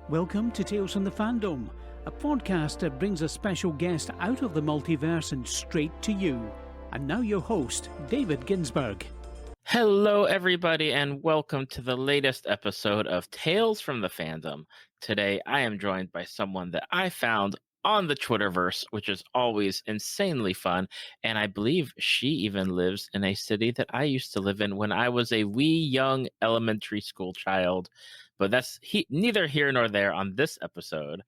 Welcome to Tales from the Fandom, a podcast that brings a special guest out of the multiverse and straight to you. And now your host, David Ginsburg. Hello, everybody, and welcome to the latest episode of Tales from the Fandom. Today, I am joined by someone that I found on the Twitterverse, which is always insanely fun, and I believe she even lives in a city that I used to live in when I was a wee young elementary school child. But that's neither here nor there on this episode.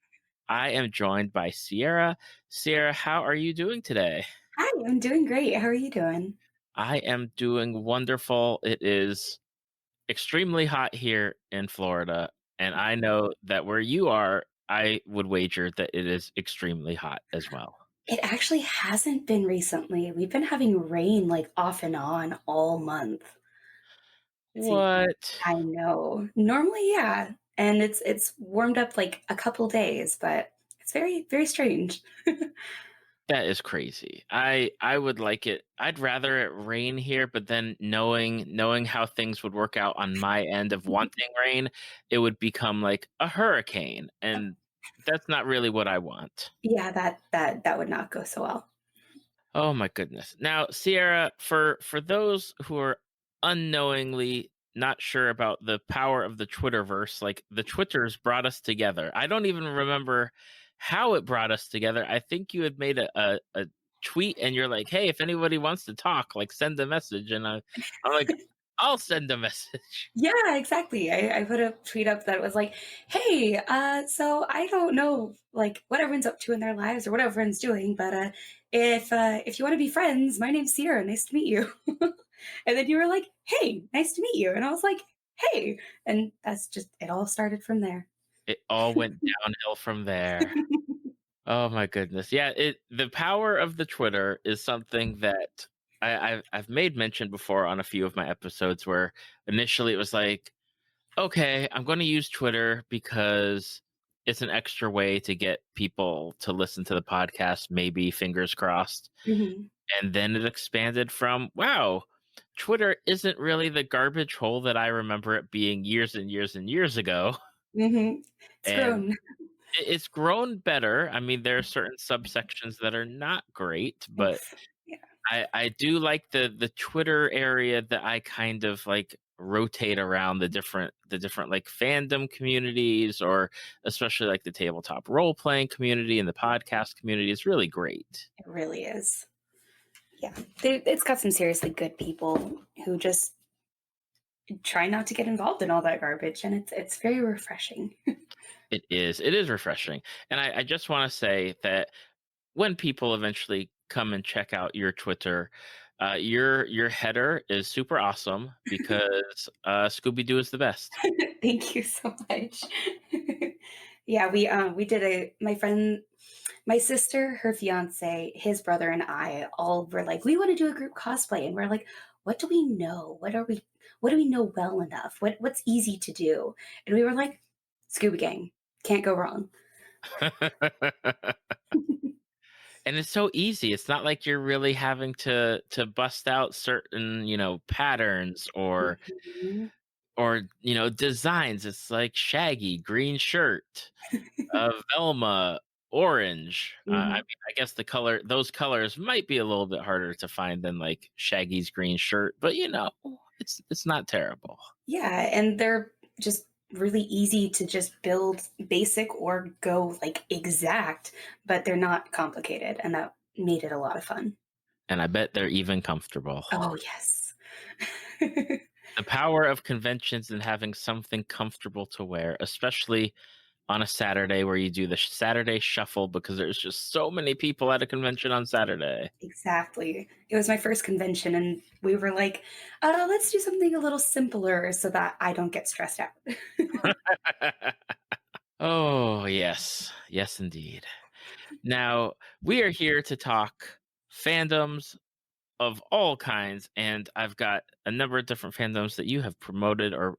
I am joined by Sierra. Sierra, how are you doing today? Hi, I'm doing great. How are you doing? I am doing wonderful. It is extremely hot here in Florida, and I know that where you are, I would wager that it is extremely hot as well. It actually hasn't been recently. We've been having rain like off and on all month. What? I know. Normally, yeah. And it's warmed up like a couple days, but it's very, very strange. That is crazy. I would like it. I'd rather it rain here, but then knowing how things would work out on my end of wanting rain, it would become like a hurricane, and that's not really what I want. Yeah, that would not go so well. Oh my goodness. Now, Sierra, for those who are unknowingly not sure about the power of the Twitterverse, like the Twitters brought us together. I don't even remember how it brought us together. I think you had made a tweet and you're like, hey, if anybody wants to talk, like send a message. And I'm like, I'll send a message. Yeah, exactly. I put a tweet up that was like, hey, so I don't know like what everyone's up to in their lives or what everyone's doing, but if you want to be friends, my name's Sierra. Nice to meet you. And then you were like, hey, nice to meet you. And I was like, hey. And that's just, it all started from there. It all went downhill from there. Oh my goodness. Yeah, the power of the Twitter is something that I've made mention before on a few of my episodes where initially it was like, okay, I'm going to use Twitter because it's an extra way to get people to listen to the podcast, maybe, fingers crossed. Mm-hmm. And then it expanded from, wow, Twitter isn't really the garbage hole that I remember it being years and years and years ago. Mm-hmm. It's And grown. it's grown better. I mean, there are certain subsections that are not great, but Yeah. I do like the Twitter area that I kind of like rotate around the different like fandom communities, or especially like the tabletop role playing community and the podcast community is really great. It really is. Yeah, it's got some seriously good people who just try not to get involved in all that garbage, and it's very refreshing. It is refreshing, and I just want to say that when people eventually come and check out your Twitter, your header is super awesome because Scooby-Doo is the best. Thank you so much. Yeah, we did my sister, her fiance, his brother, and I all were like, we want to do a group cosplay, and we're like, what do we know? What do we know well enough? What's easy to do? And we were like, Scooby Gang, can't go wrong. And it's so easy. It's not like you're really having to bust out certain, patterns or Mhm. designs. It's like Shaggy, green shirt, Velma, orange. I Mhm. mean, I guess those colors might be a little bit harder to find than like Shaggy's green shirt, but it's not terrible. Yeah, and they're just really easy to just build basic or go like exact, but they're not complicated, and that made it a lot of fun. And I bet they're even comfortable. Oh, yes. The power of conventions and having something comfortable to wear, especially on a Saturday where you do the Saturday shuffle, because there's just so many people at a convention on Saturday. Exactly. It was my first convention, and we were like, let's do something a little simpler so that I don't get stressed out. Oh, yes. Yes, indeed. Now, we are here to talk fandoms of all kinds, and I've got a number of different fandoms that you have promoted or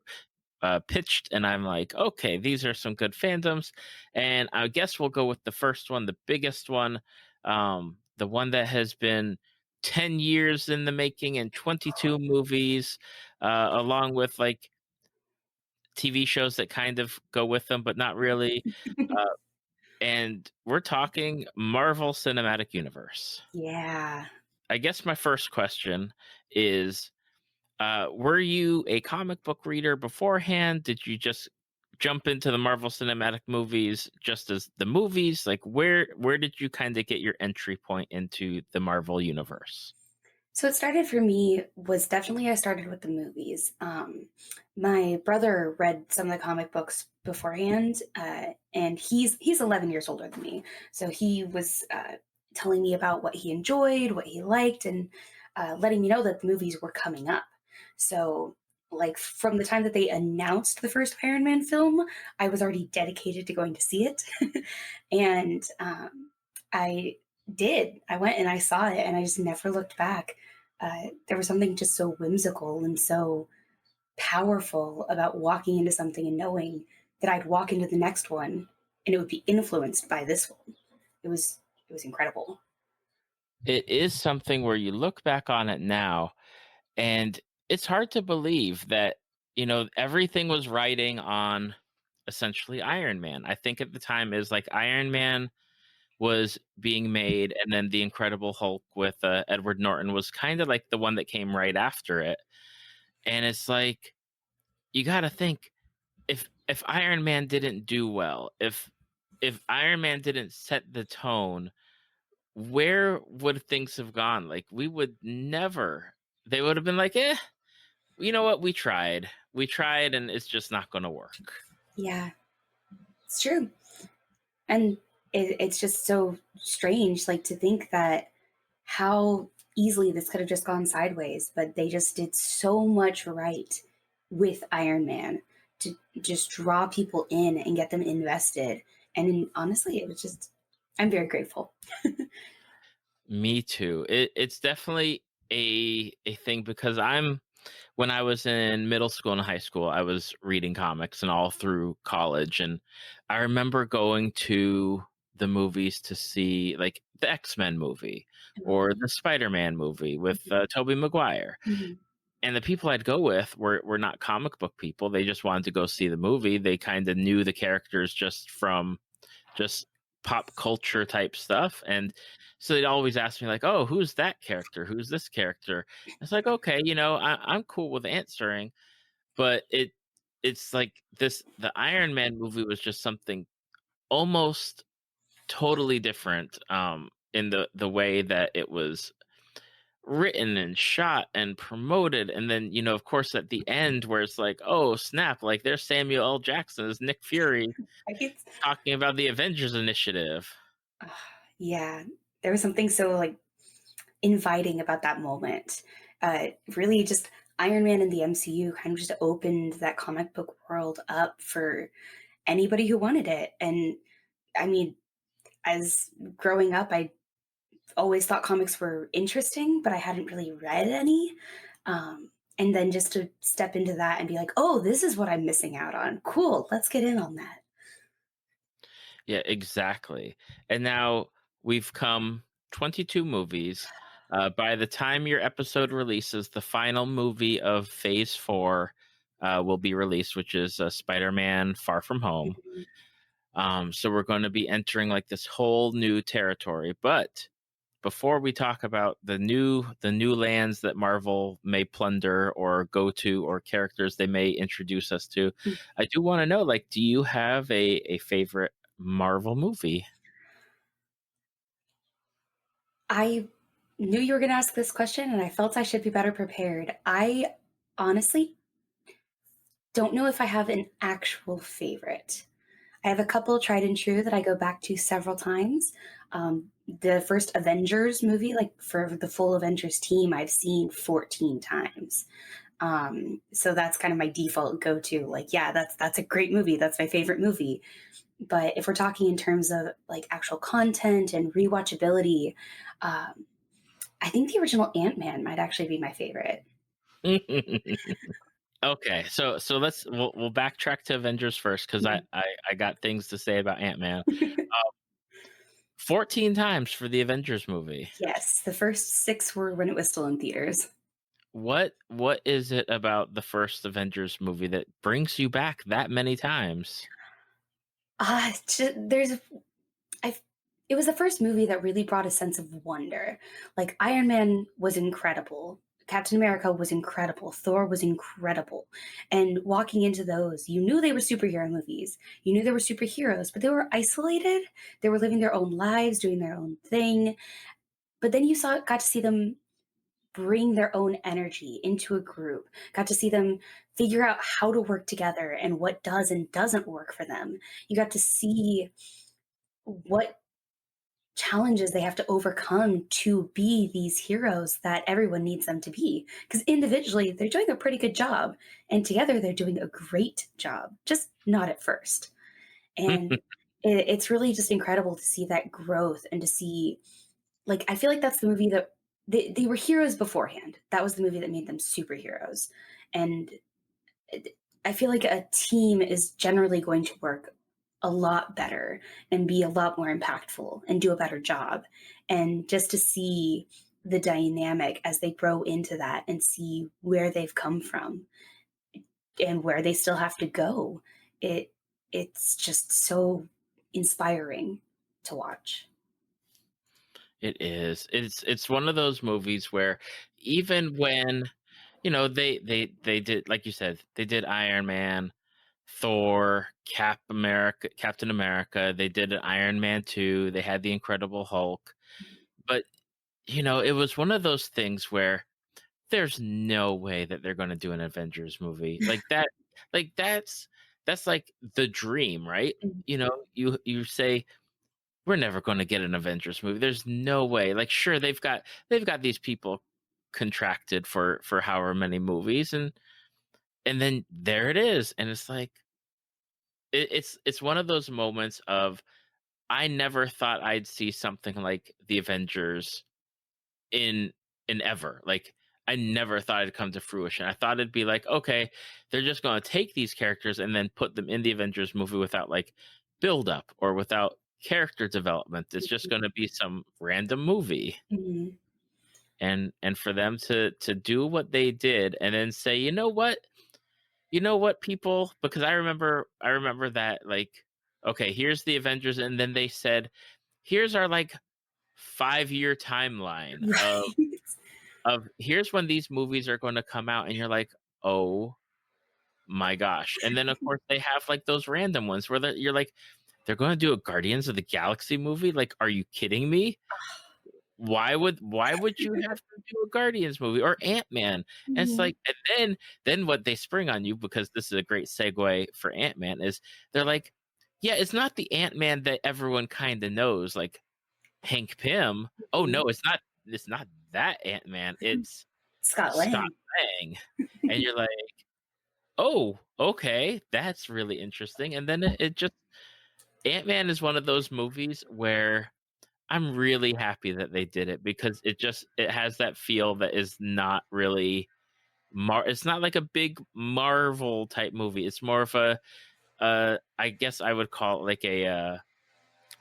pitched, and I'm like, okay, these are some good fandoms, and I guess we'll go with the first one, the biggest one, the one that has been 10 years in the making and 22 movies, along with like TV shows that kind of go with them, but not really. Uh, and we're talking Marvel Cinematic Universe. Yeah. I guess my first question is, were you a comic book reader beforehand? Did you just jump into the Marvel Cinematic movies just as the movies? Like where did you kind of get your entry point into the Marvel universe? So it started for me was definitely I started with the movies. My brother read some of the comic books beforehand, and he's 11 years older than me. So he was telling me about what he enjoyed, what he liked, and letting me know that the movies were coming up. So like from the time that they announced the first Iron Man film, I was already dedicated to going to see it, and I did. I went and I saw it, and I just never looked back. There was something just so whimsical and so powerful about walking into something and knowing that I'd walk into the next one and it would be influenced by this one. It was it was incredible. It is something where you look back on it now and it's hard to believe that, everything was riding on essentially Iron Man. I think at the time is like Iron Man was being made, and then the Incredible Hulk with Edward Norton was kind of like the one that came right after it. And it's like you got to think, if Iron Man didn't do well, if Iron Man didn't set the tone, where would things have gone? Like we would never. They would have been like, you know what? We tried, and it's just not going to work. Yeah, it's true. And it's just so strange, like to think that how easily this could have just gone sideways, but they just did so much right with Iron Man to just draw people in and get them invested. And honestly, it was just, I'm very grateful. Me too. It's definitely a thing because when I was in middle school and high school, I was reading comics and all through college. And I remember going to the movies to see like the X-Men movie or the Spider-Man movie with Tobey Maguire. Mhm. And the people I'd go with were not comic book people. They just wanted to go see the movie. They kind of knew the characters just from just pop culture type stuff. And so they'd always ask me like, "Oh, who's that character? Who's this character?" It's like, okay, I'm cool with answering, but it's like the Iron Man movie was just something almost totally different in the way that it was written and shot and promoted. And then, of course, at the end where it's like, oh snap, like there's Samuel L. Jackson as Nick Fury Right? talking about the Avengers Initiative. Ah, yeah, there was something so like inviting about that moment. Really, just Iron Man and the MCU kind of just opened that comic book world up for anybody who wanted it. And I mean, as growing up, I always thought comics were interesting, but I hadn't really read any. And then just to step into that and be like, oh, this is what I'm missing out on. Cool, let's get in on that. Yeah, exactly. And now we've come 22 movies. By the time your episode releases, the final movie of Phase 4 will be released, which is Spider Man Far From Home. Mhm. So we're going to be entering like this whole new territory. But before we talk about the new lands that Marvel may plunder or go to or characters they may introduce us to, I do want to know, like, do you have a favorite Marvel movie? I knew you were going to ask this question, and I felt I should be better prepared. I honestly don't know if I have an actual favorite. I have a couple tried and true that I go back to several times. The first Avengers movie, like for the full Avengers team, I've seen 14 times. So that's kind of my default go to. Like, yeah, that's a great movie. That's my favorite movie. But if we're talking in terms of like actual content and rewatchability, um, I think the original Ant Man might actually be my favorite. Okay, so we'll backtrack to Avengers first because I, Mhm. I I got things to say about Ant-Man. 14 times for the Avengers movie. Yes, the first six were when it was still in theaters. what is it about the first Avengers movie that brings you back that many times? There's I it was the first movie that really brought a sense of wonder. Like Iron Man was incredible. Captain America was incredible. Thor was incredible. And walking into those, you knew they were superhero movies. You knew they were superheroes, but they were isolated. They were living their own lives, doing their own thing. But then you got to see them bring their own energy into a group, got to see them figure out how to work together and what does and doesn't work for them. You got to see what challenges they have to overcome to be these heroes that everyone needs them to be. Because individually, they're doing a pretty good job, and together, they're doing a great job, just not at first. And it's really just incredible to see that growth and to see, like, I feel like that's the movie that they were heroes beforehand. That was the movie that made them superheroes. And I feel like a team is generally going to work a lot better and be a lot more impactful and do a better job. And just to see the dynamic as they grow into that and see where they've come from and where they still have to go, it's just so inspiring to watch. It is. It's one of those movies where even when, they did, like you said, they did Iron Man, Thor, Captain America, they did an Iron Man 2, they had the Incredible Hulk. But, it was one of those things where there's no way that they're going to do an Avengers movie. That's like the dream, right? You say we're never going to get an Avengers movie. There's no way. Like, sure, they've got these people contracted for however many movies, and then there it is, and it's like it's one of those moments of I never thought I'd see something like the Avengers in in ever. Like, I never thought it'd come to fruition. I thought it'd be like, okay, they're just going to take these characters and then put them in the Avengers movie without like build up or without character development. It's just going to be some random movie. Mhm. And for them to do what they did and then say, you know what, people, because I remember that, like, okay, here's the Avengers, and then they said, here's our like 5-year timeline Right. of here's when these movies are going to come out, and you're like, oh my gosh. And then of course they have like those random ones where you're like, they're going to do a Guardians of the Galaxy movie? Like, are you kidding me? Why would you have to do a Guardians movie or Ant-Man? And it's Mhm. like, and then what they spring on you, because this is a great segue for Ant-Man, is they're like, yeah, it's not the Ant-Man that everyone kind of knows, like Hank Pym. Oh no, Mhm. it's not that Ant-Man. It's Scott Scott Lang. Lang. And you're like, oh, okay, that's really interesting. And then it just Ant-Man is one of those movies where I'm really happy that they did it, because it has that feel that is not really it's not like a big Marvel type movie. It's more of a I guess I would call it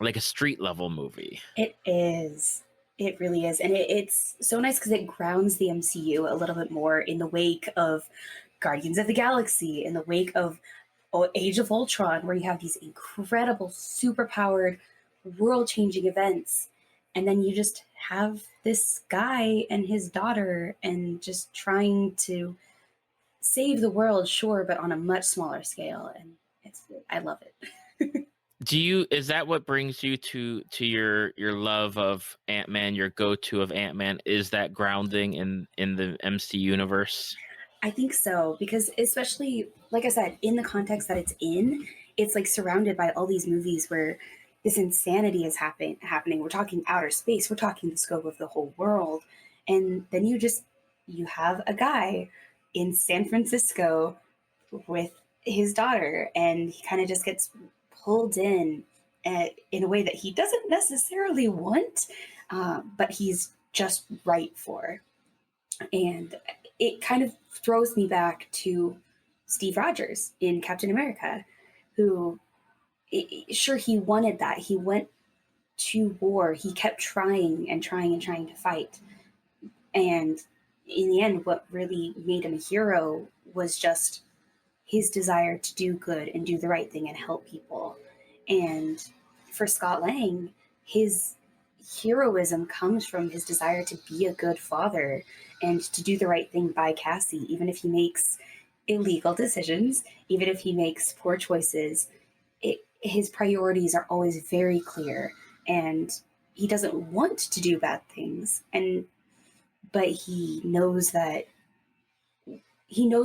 like a street level movie. It is. It really is. And it's so nice because it grounds the MCU a little bit more in the wake of Guardians of the Galaxy, in the wake of Age of Ultron, where you have these incredible, super powered, world changing events. And then you just have this guy and his daughter and just trying to save the world, sure, but on a much smaller scale. And I love it. Is that what brings you to your love of Ant-Man, your go-to of Ant-Man, is that grounding in the MC universe? I think so, because especially, like I said, in the context that it's like surrounded by all these movies where this insanity is happening. We're talking outer space, we're talking the scope of the whole world. And then you have a guy in San Francisco with his daughter, and he kind of just gets pulled in a way that he doesn't necessarily want, but he's just right for. And it kind of throws me back to Steve Rogers in Captain America, who, sure, he wanted that. He went to war. He kept trying and trying and trying to fight. And in the end, what really made him a hero was just his desire to do good and do the right thing and help people. And for Scott Lang, his heroism comes from his desire to be a good father and to do the right thing by Cassie, even if he makes illegal decisions, even if he makes poor choices. His priorities are always very clear, and he doesn't want to do bad things, and but he knows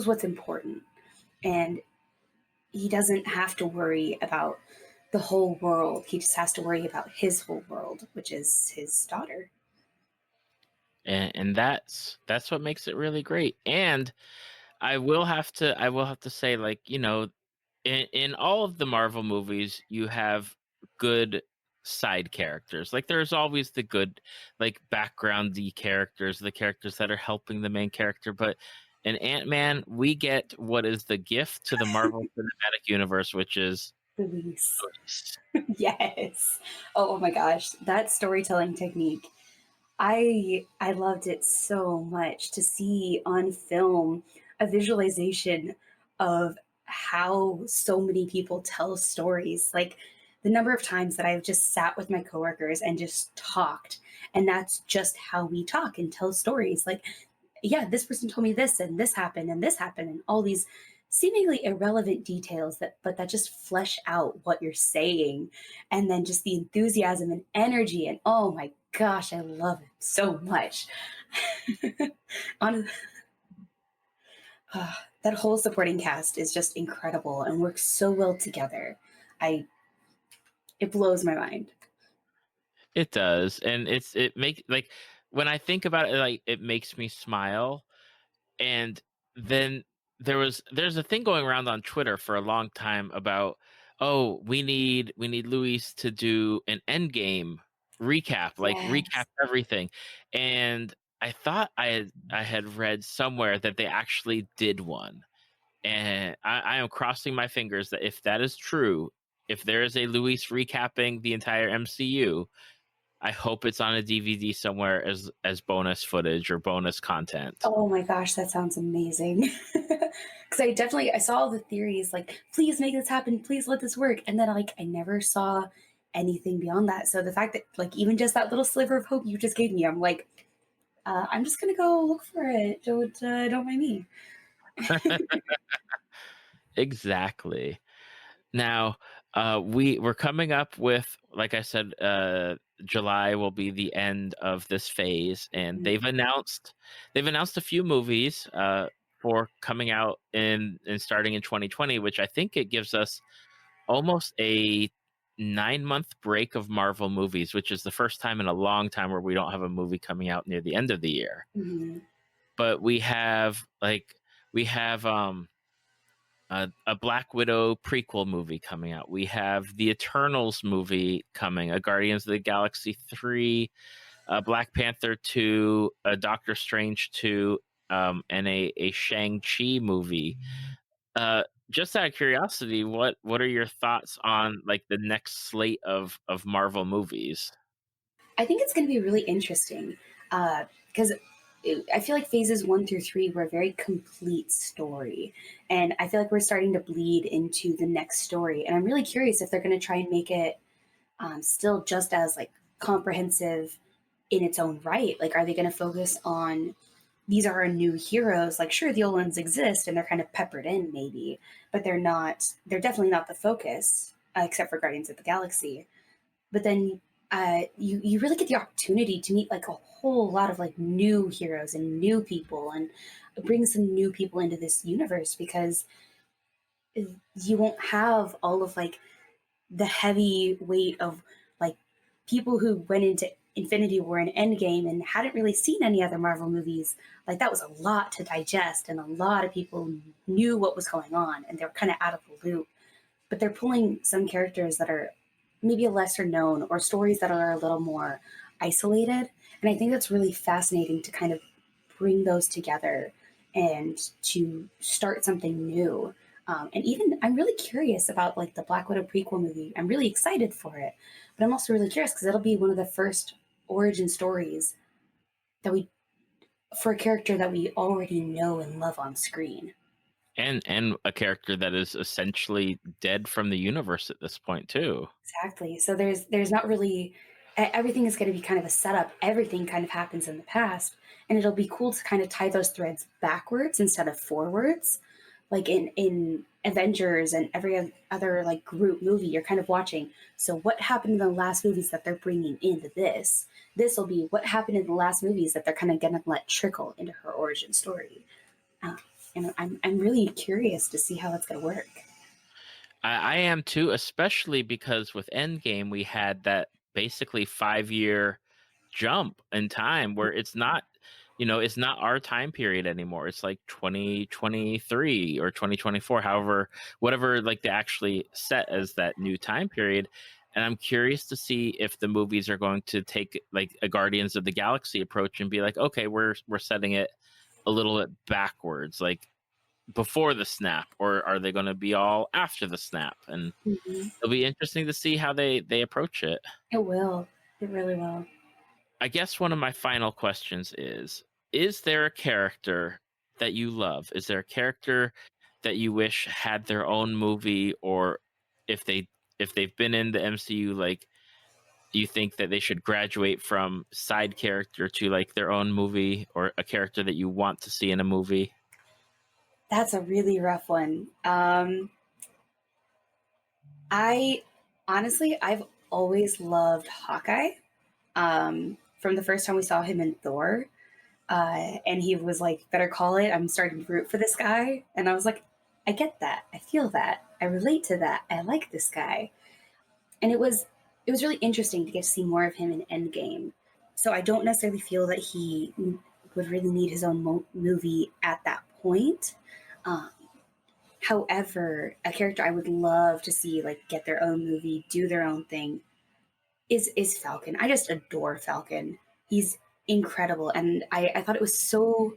what's important, and he doesn't have to worry about the whole world. He just has to worry about his whole world, which is his daughter. And that's what makes it really great. And I will have to say, like, in all of the Marvel movies, you have good side characters. Like, there's always the good, like, backgroundy characters, the characters that are helping the main character. But in Ant-Man, we get what is the gift to the Marvel Cinematic Universe, which is Release. Luis. Yes. Oh my gosh, that storytelling technique. I loved it so much to see on film a visualization of how so many people tell stories. Like the number of times that I've just sat with my coworkers and just talked, and that's just how we talk and tell stories. Like, yeah, this person told me this and this happened and all these seemingly irrelevant details that just flesh out what you're saying, and then just the enthusiasm and energy, and oh my gosh, I love it so much. On that whole supporting cast is just incredible and works so well together. I It blows my mind. It does, and it make like when I think about it, like, it makes me smile. And then there's a thing going around on Twitter for a long time about, oh, we need Luis to do an Endgame recap, like recap Yes. everything. And I thought I had read somewhere that they actually did one, and I am crossing my fingers that if that is true, if there is a Luis recapping the entire MCU, I hope it's on a DVD somewhere as bonus footage or bonus content. Oh my gosh, that sounds amazing. Because I saw all the theories like, please make this happen, please let this work, and then like I never saw anything beyond that. So the fact that like even just that little sliver of hope you just gave me, I'm like, I'm just gonna go look for it. Don't mind me. Exactly. Now, we're coming up with, like I said, July will be the end of this phase, and they've announced a few movies for coming out in starting in 2020, which I think it gives us almost a 9-month break of Marvel movies, which is the first time in a long time where we don't have a movie coming out near the end of the year. Mhm. But we have a Black Widow prequel movie coming out. We have the Eternals movie coming, a Guardians of the Galaxy 3, a Black Panther 2, a Doctor Strange 2, and a Shang-Chi movie. Just out of curiosity, what are your thoughts on, like, the next slate of Marvel movies? I think it's going to be really interesting because I feel like phases 1 through 3 were a very complete story, and I feel like we're starting to bleed into the next story. And I'm really curious if they're going to try and make it still just as like comprehensive in its own right. Like, are they going to focus on these are our new heroes? Like, sure, the old ones exist and they're kind of peppered in, maybe, but they're not. They're definitely not the focus, except for Guardians of the Galaxy. But then you really get the opportunity to meet like a whole lot of like new heroes and new people, and bring some new people into this universe, because you won't have all of like the heavy weight of like people who went into Infinity War and Endgame and hadn't really seen any other Marvel movies. Like that was a lot to digest, and a lot of people knew what was going on and they were kind of out of the loop. But they're pulling some characters that are maybe lesser known, or stories that are a little more isolated. And I think that's really fascinating to kind of bring those together and to start something new. And even I'm really curious about like the Black Widow prequel movie. I'm really excited for it, but I'm also really curious because it'll be one of the first origin stories that we for a character that we already know and love on screen. And a character that is essentially dead from the universe at this point too. Exactly. So there's not really everything is going to be kind of a setup. Everything kind of happens in the past, and it'll be cool to kind of tie those threads backwards instead of forwards. Like in Avengers and every other like group movie, you're kind of watching. So what happened in the last movies that they're bringing into this? This will be what happened in the last movies that they're kind of going to let trickle into her origin story. Uh, and I'm really curious to see how it's going to work. I am too, especially because with Endgame we had that basically 5 year jump in time where it's not, it's not our time period anymore. It's like 2023 or 2024, however, whatever like they actually set as that new time period. And I'm curious to see if the movies are going to take like a Guardians of the Galaxy approach and be like, okay, we're setting it a little bit backwards. Like before the snap, or are they going to be all after the snap? And Mhm. it'll be interesting to see how they approach it. It will. It really will. I guess one of my final questions is there a character that you love? Is there a character that you wish had their own movie, or if they've been in the MCU, like you think that they should graduate from side character to like their own movie, or a character that you want to see in a movie? That's a really rough one. I honestly, I've always loved Hawkeye. From the first time we saw him in Thor, and he was like, "Better call it." I'm starting to root for this guy, and I was like, "I get that. I feel that. I relate to that. I like this guy." And it was really interesting to get to see more of him in Endgame. So I don't necessarily feel that he would really need his own movie at that point. Um, However, a character I would love to see like get their own movie, do their own thing is Falcon. I just adore Falcon. He's incredible, and I thought it was so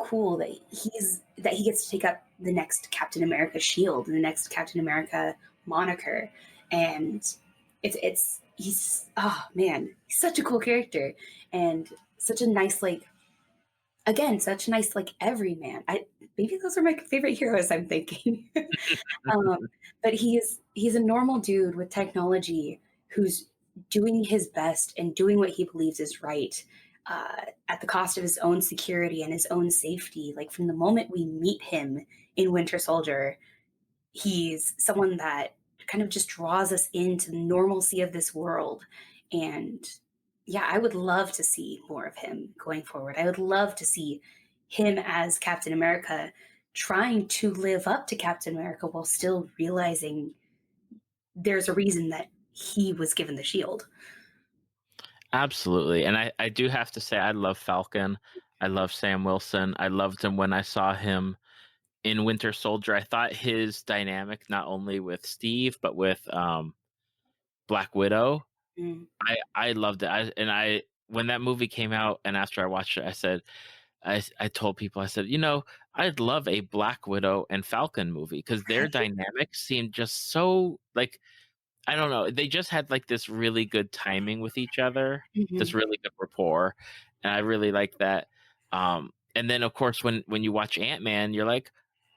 cool that he gets to take up the next Captain America shield, the next Captain America moniker, and he's oh man, he's such a cool character and such a nice like again such a nice like everyman. I maybe those are my favorite heroes. I'm thinking. um, but he's a normal dude with technology who's doing his best and doing what he believes is right at the cost of his own security and his own safety. Like from the moment we meet him in Winter Soldier, he's someone that kind of just draws us into the normalcy of this world. And yeah, I would love to see more of him going forward. I would love to see him as Captain America trying to live up to Captain America while still realizing there's a reason that he was given the shield. Absolutely. And I do have to say I love Falcon. I love Sam Wilson. I loved him when I saw him in Winter Soldier. I thought his dynamic, not only with Steve, but with Black Widow, Mm. I loved it. I when that movie came out and after I watched it, I said I told people, I said, I'd love a Black Widow and Falcon movie because their dynamic seemed just so like I don't know. They just had like this really good timing with each other, this Mhm. really good rapport, and I really like that. And then of course when you watch Ant Man, you're like,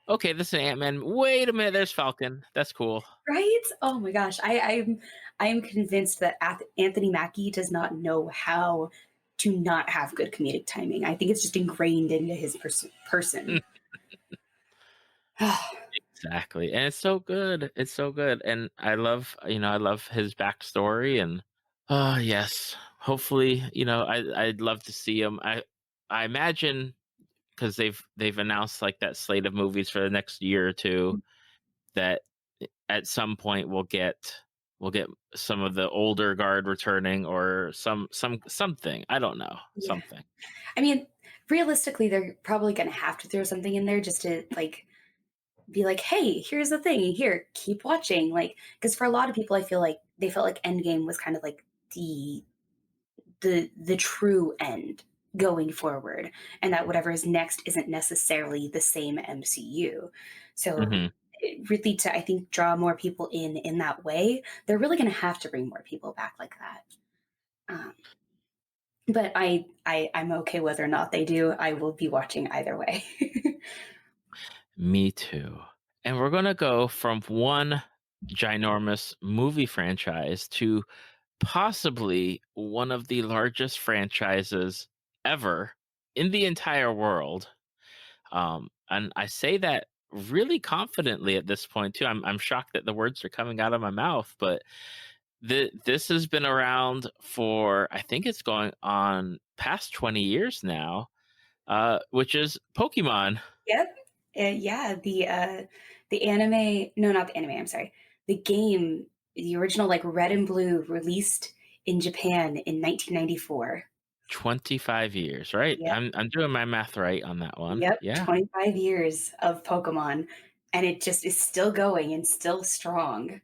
okay, this is Ant Man. Wait a minute, there's Falcon. That's cool. Right? Oh my gosh, I'm convinced that Anthony Mackie does not know how to not have good comedic timing. I think it's just ingrained into his person. Exactly, and it's so good. It's so good, and I love his backstory, and oh yes, hopefully, I'd love to see him. I imagine because they've announced like that slate of movies for the next year or two that at some point we'll get some of the older guard returning or something. I don't know Yeah. something. I mean, realistically, they're probably going to have to throw something in there just to like be like, hey, here's the thing. Here, keep watching. Like, because for a lot of people, I feel like they felt like Endgame was kind of like the true end going forward, and that whatever is next isn't necessarily the same MCU. So Hmm. really to I think draw more people in that way, they're really going to have to bring more people back like that. Um, But I'm okay whether or not they do. I will be watching either way. Me too. And we're going to go from one ginormous movie franchise to possibly one of the largest franchises ever in the entire world. And I say that really confidently at this point too. I'm shocked that the words are coming out of my mouth, but this has been around for, I think it's going on past 20 years now, which is Pokemon. Yep. Yeah, the anime, no, not the anime, I'm sorry. The game, the original like Red and Blue released in Japan in 1994. 25 years, right? Yep. I'm doing my math right on that one. Yep, Yeah. 25 years of Pokemon, and it just is still going and still strong.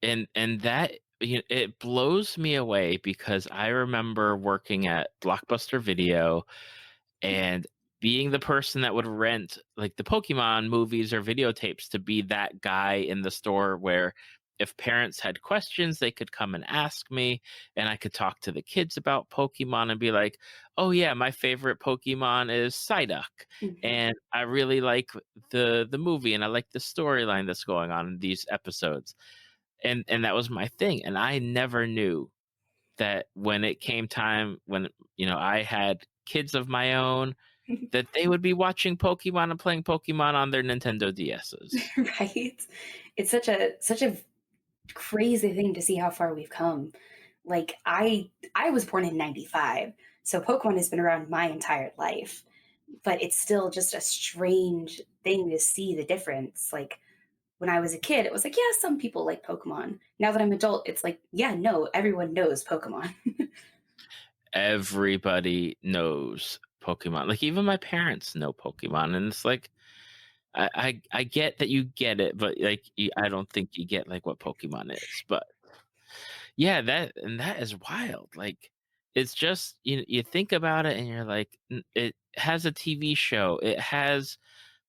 And that, it blows me away because I remember working at Blockbuster Video and being the person that would rent like the Pokemon movies or videotapes to be that guy in the store where if parents had questions, they could come and ask me, and I could talk to the kids about Pokemon and be like, "Oh yeah, my favorite Pokemon is Psyduck, Mhm. and I really like the movie, and I like the storyline that's going on in these episodes." And that was my thing, and I never knew that when it came time when I had kids of my own that they would be watching Pokemon and playing Pokemon on their Nintendo DSs. Right? It's such a crazy thing to see how far we've come. Like I was born in 95, so Pokemon has been around my entire life, but it's still just a strange thing to see the difference. Like when I was a kid, it was like, yeah, some people like Pokemon. Now that I'm adult, it's like, yeah, no, everyone knows Pokemon. Everybody knows Pokemon. Like even my parents know Pokemon, and it's like I get that you get it, but like I don't think you get like what Pokemon is. But yeah, that is wild. Like it's just you think about it and you're like, it has a TV show. It has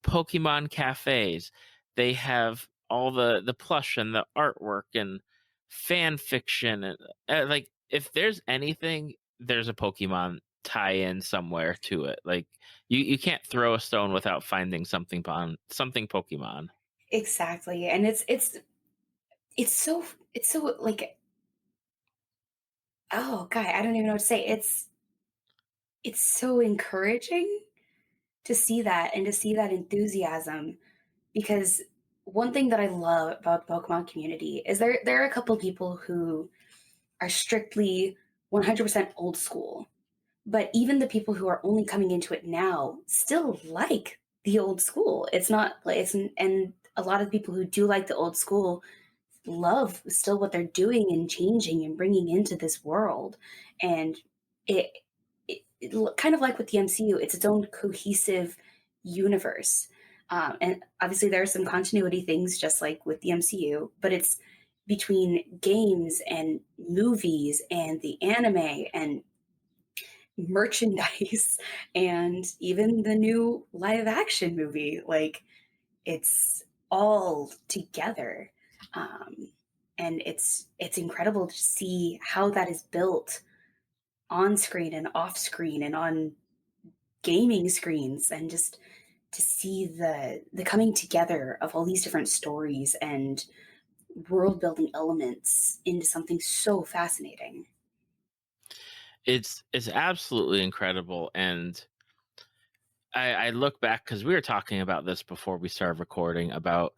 Pokemon cafes. They have all the plush and the artwork and fan fiction and like if there's anything, there's a Pokemon tie-in somewhere to it. Like you can't throw a stone without finding something Pokemon. Exactly. And it's so it's so like, oh god, I don't even know what to say. It's so encouraging to see that and to see that enthusiasm, because one thing that I love about the Pokemon community is there are a couple people who are strictly 100% old school. But even the people who are only coming into it now still like the old school. It's not like and a lot of people who do like the old school love still what they're doing and changing and bringing into this world. And it, kind of like with the MCU, it's its own cohesive universe. And obviously, there are some continuity things just like with the MCU, but it's between games and movies and the anime and merchandise and even the new live action movie. Like it's all together. Um, and it's incredible to see how that is built on screen and off screen and on gaming screens, and just to see the coming together of all these different stories and world building elements into something so fascinating. It's absolutely incredible, and I look back because we were talking about this before we started recording about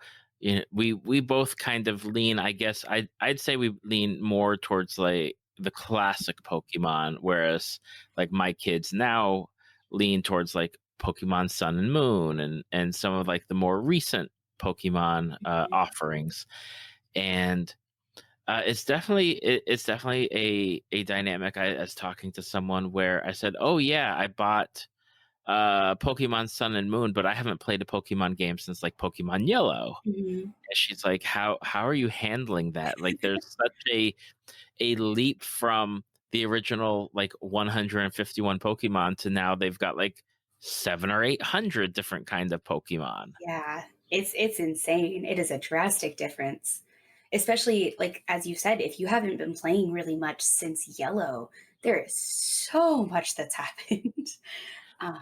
we both kind of lean, I guess I'd say we lean more towards like the classic Pokemon, whereas like my kids now lean towards like Pokemon Sun and Moon and some of like the more recent Pokemon offerings. And it's definitely a dynamic. I was talking to someone where I said, "Oh yeah, I bought Pokemon Sun and Moon, but I haven't played a Pokemon game since like Pokemon Yellow." Mhm. And she's like, "How are you handling that? Like, there's such a leap from the original like 151 Pokemon to now they've got like 700 or 800 different kind of Pokemon." Yeah, it's insane. It is a drastic difference. Especially like as you said, if you haven't been playing really much since Yellow, There is so much that's happened. uh,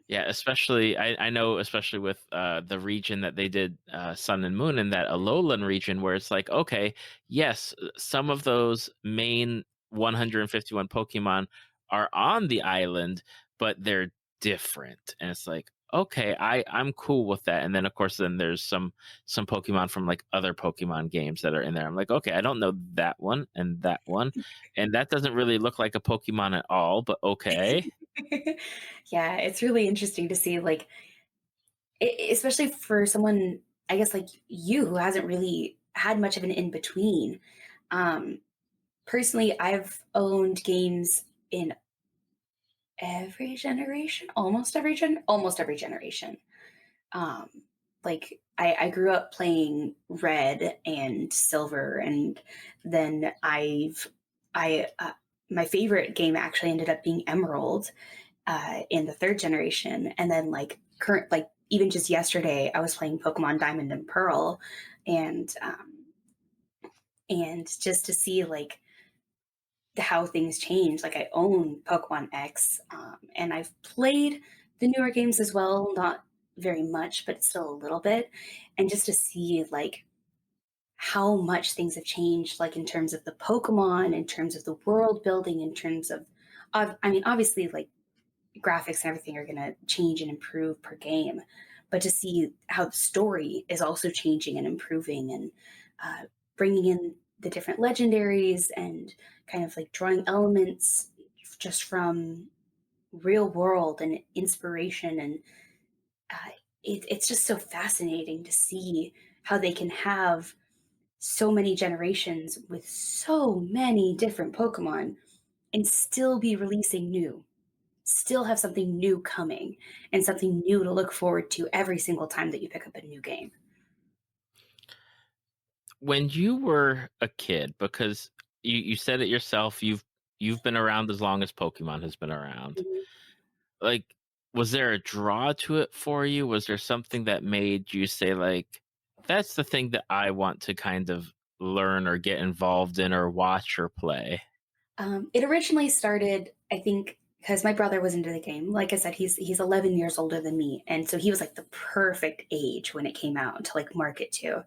Yeah, especially I know, especially with the region that they did Sun and Moon in that Alolan region, where it's like, okay, yes, some of those main 151 Pokemon are on the island, but they're different, and it's like, okay, I'm cool with that. And then of course, then there's some Pokemon from like other Pokemon games that are in there. I'm like, okay, I don't know that one, and that doesn't really look like a Pokemon at all, but okay. yeah, it's really interesting to see, like, especially for someone, I guess, like you, who hasn't really had much of an in between. Um, Personally, I've owned games in every generation, almost every generation. Um, like I grew up playing red and silver, and then I my favorite game actually ended up being Emerald in the third generation, and then like current, like even just yesterday, I was playing Pokemon Diamond and Pearl, and and just to see like how things change. Like I own Pokemon X, and I've played the newer games as well, not very much, but still a little bit. And just to see like how much things have changed, like in terms of the Pokemon, in terms of the world building, in terms of I mean, obviously, like graphics and everything are going to change and improve per game, but to see how the story is also changing and improving, and uh, bringing in the different legendaries, and kind of like drawing elements just from real world and inspiration, and uh, it's just so fascinating to see how they can have so many generations with so many different Pokemon and still be releasing new, still have something new coming, and something new to look forward to every single time that you pick up a new game. When you were a kid, because you said it yourself, you've been around as long as Pokemon has been around. Mhm. Like, was there a draw to it for you? Was there something that made you say like, that's the thing that I want to kind of learn or get involved in or watch or play? It originally started, I think, because my brother was into the game. Like I said, he's 11 years older than me, and so he was like the perfect age when it came out to like market to.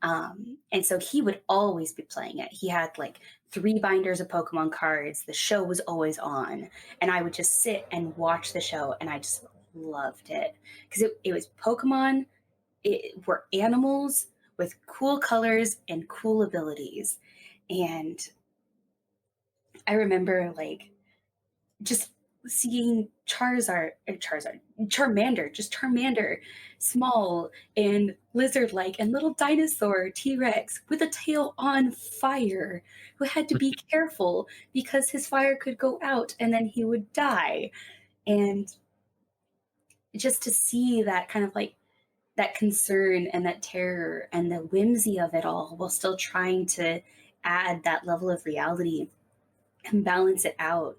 And so he would always be playing it. He had like three binders of Pokemon cards. The show was always on, and I would just sit and watch the show, and I just loved it because it was Pokemon. It were animals with cool colors and cool abilities, and I remember like just seeing Charmander, small and lizard like, and little dinosaur T Rex with a tail on fire, who had to be careful because his fire could go out and then he would die. And just to see that kind of like that concern and that terror and the whimsy of it all, while still trying to add that level of reality and balance it out,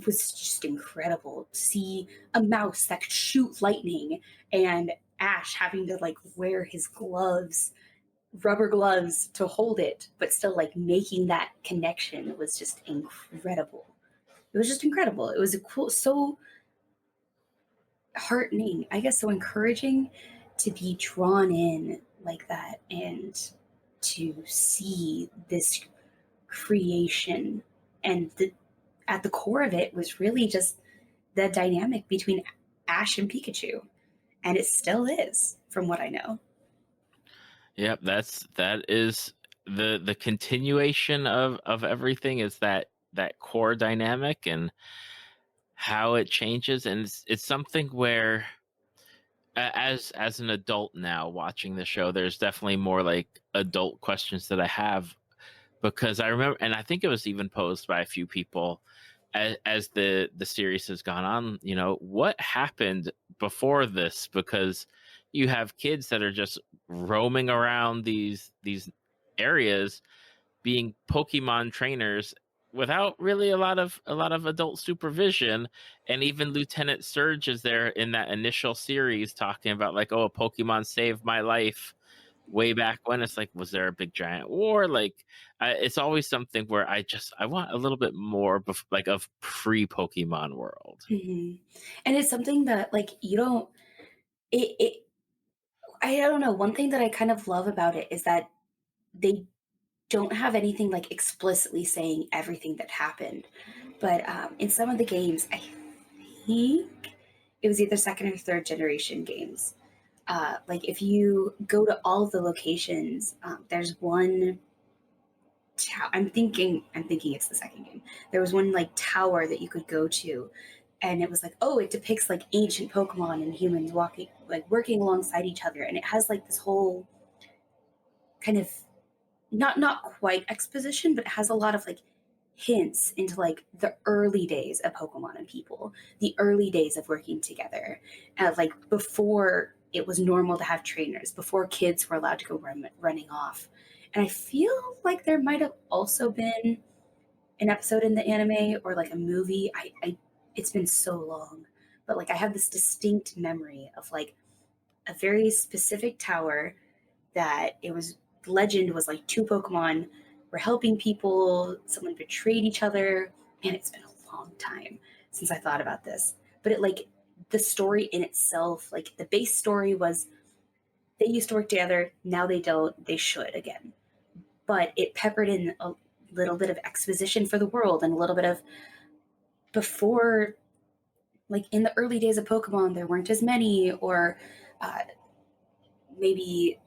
was just incredible. To see a mouse that could shoot lightning, and Ash having to like wear his gloves, rubber gloves to hold it, but still like making that connection was just incredible. It was just incredible. It was a cool, so heartening, I guess, so encouraging to be drawn in like that, and to see this creation, and at the core of it was really just the dynamic between Ash and Pikachu, and it still is, from what I know. Yep, that is the continuation of everything, is that core dynamic and how it changes. And it's something where as an adult now watching the show, there's definitely more like adult questions that I have, because I remember, and I think it was even posed by a few people as the series has gone on, what happened before this? Because you have kids that are just roaming around these areas being Pokemon trainers without really a lot of adult supervision. And even Lieutenant Surge is there in that initial series talking about like, oh, a Pokemon saved my life way back when. It's like, was there a big giant war? Like, it's always something where I want a little bit more like of pre Pokemon world. Mhm. And it's something that, like, you don't it I don't know, one thing that I kind of love about it is that they don't have anything, like, explicitly saying everything that happened, but, in some of the games, I think it was either 2nd or 3rd generation games, like, if you go to all of the locations, there's one I'm thinking it's the 2nd game. There was one, like, tower that you could go to, and it was like, oh, it depicts like ancient Pokemon and humans walking, like working alongside each other, and it has like this whole kind of not quite exposition, but it has a lot of like hints into like the early days of Pokemon and people, the early days of working together, like before it was normal to have trainers, before kids were allowed to go running off. And I feel like there might have also been an episode in the anime or like a movie. I it's been so long, but like I have this distinct memory of like a very specific tower that it was legend was like two Pokemon were helping people, someone betrayed each other, and it's been a long time since I thought about this. But it like the story in itself, like the base story was they used to work together, now they don't, they should again. But it peppered in a little bit of exposition for the world and a little bit of before, like in the early days of Pokemon, there weren't as many, or uh, maybe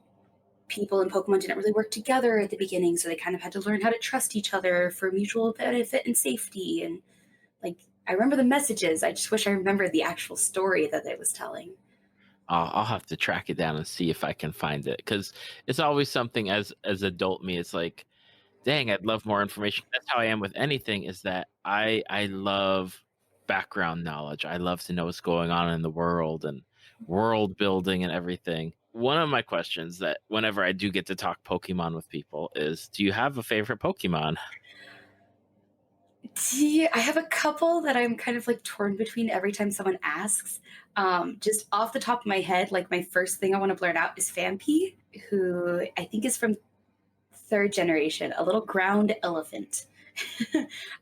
people in Pokemon didn't really work together at the beginning, so they kind of had to learn how to trust each other for mutual benefit and safety. And like, I remember the messages. I just wish I remembered the actual story that it was telling. I'll have to track it down and see if I can find it because it's always something as adult me. It's like, dang, I'd love more information. That's how I am with anything. Is that I love background knowledge. I love to know what's going on in the world and world building and everything. One of my questions that whenever I do get to talk Pokemon with people is, do you have a favorite Pokemon? I have a couple that I'm kind of like torn between every time someone asks. Just off the top of my head, like my first thing I want to blurt out is Fampi, who I think is from 3rd generation, a little ground elephant.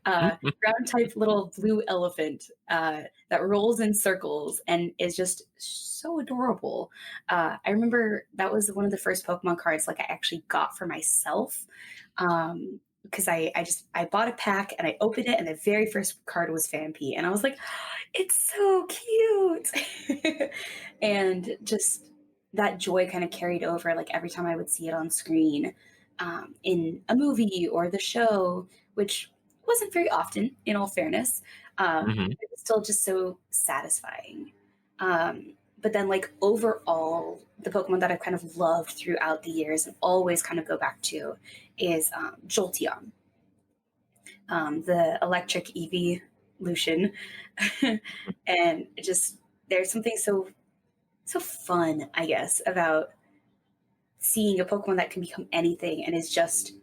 Ground type little blue elephant that rolls in circles and is just so adorable. I remember that was one of the first Pokemon cards like I actually got for myself. Because I bought a pack and I opened it and the very first card was Fampi and I was like, it's so cute. And just that joy kind of carried over like every time I would see it on screen, in a movie or the show, which wasn't very often, in all fairness. Hmm. It was still just so satisfying. But then, like, overall, the Pokemon that I've kind of loved throughout the years and always kind of go back to is Jolteon, the electric evolution. And just, there's something so fun, I guess, about seeing a Pokemon that can become anything and is just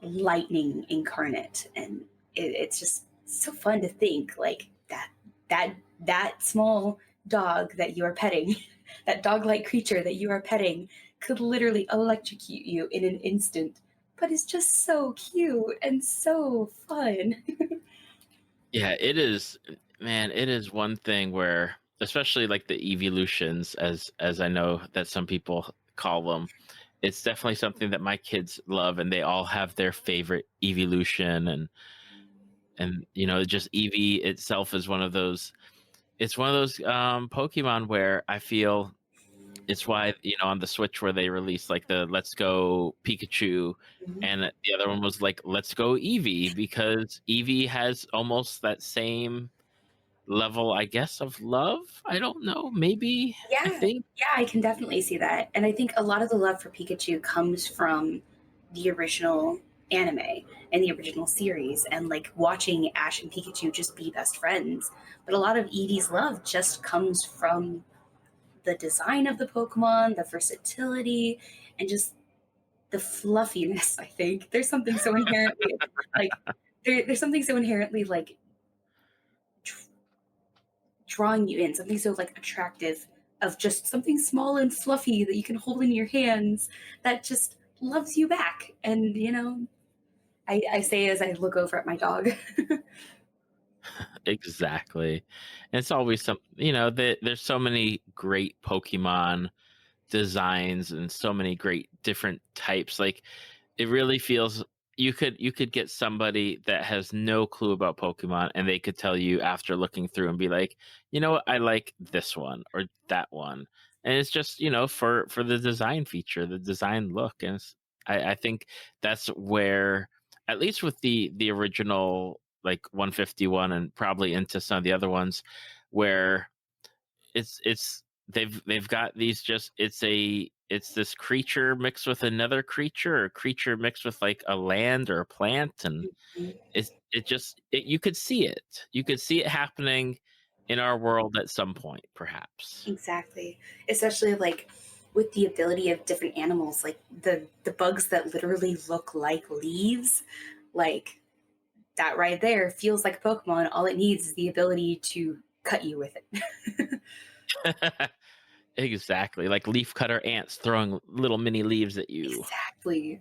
lightning incarnate, and it's just so fun to think like that that small dog that you are petting, that dog-like creature that you are petting, could literally electrocute you in an instant, but it's just so cute and so fun. Yeah, it is, man. It is one thing where, especially like the evolutions, as I know that some people call them, it's definitely something that my kids love, and they all have their favorite evolution, and just Eevee itself is one of those. It's one of those Pokemon where I feel it's why on the Switch where they released like the Let's Go Pikachu, and the other one was like Let's Go Eevee, because Eevee has almost that same level, I guess, of love. I don't know, maybe. I Yeah, think. yeah, I can definitely see that. And I think a lot of the love for Pikachu comes from the original anime and the original series and like watching Ash and Pikachu just be best friends. But a lot of Eevee's love just comes from the design of the Pokemon, the versatility, and just the fluffiness, I think. There's something so inherently like there's something so inherently like drawing you in, something so like attractive of just something small and fluffy that you can hold in your hands that just loves you back. And, I say as I look over at my dog. Exactly. And it's always there's so many great Pokemon designs and so many great different types. Like it really feels you could get somebody that has no clue about Pokemon and they could tell you after looking through and be like, you know what, I like this one or that one. And it's just, for the design feature, the design look. And I think that's where, at least with the original like 151 and probably into some of the other ones, where they've got these, just it's this creature mixed with another creature, or creature mixed with like a land or a plant, and you could see it happening in our world at some point, perhaps. Exactly. Especially like with the ability of different animals, like the bugs that literally look like leaves, like that right there feels like a Pokemon. All it needs is the ability to cut you with it. Exactly, like leaf cutter ants throwing little mini leaves at you. Exactly.